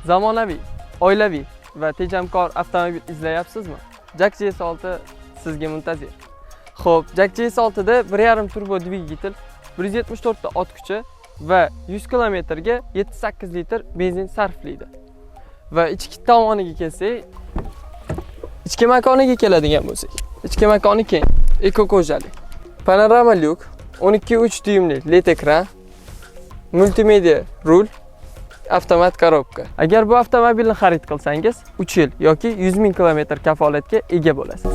Zamonaviy, oilaviy va tejamkor avtomobil izlayapsizmi? Jack GS6 sizga muntazir. Xo'p, Jack GS6 da 1.5 turbo dvigatel, 174 ta ot kuchi va 100 km ga 7-8 litr benzin sarflaydi. Va ichki tomoniga kelsak, ichki makoniga keladigan bo'lsak, ichki makoni keng, eko kojali. Panorama lyuk, 12.3 dyumli LED ekran, multimedia rul, avtomat korobka. Agar bu avtomobilni xarid qilsangiz, 3 yil yoki 100 000 km kafolatga ega bo'lasiz.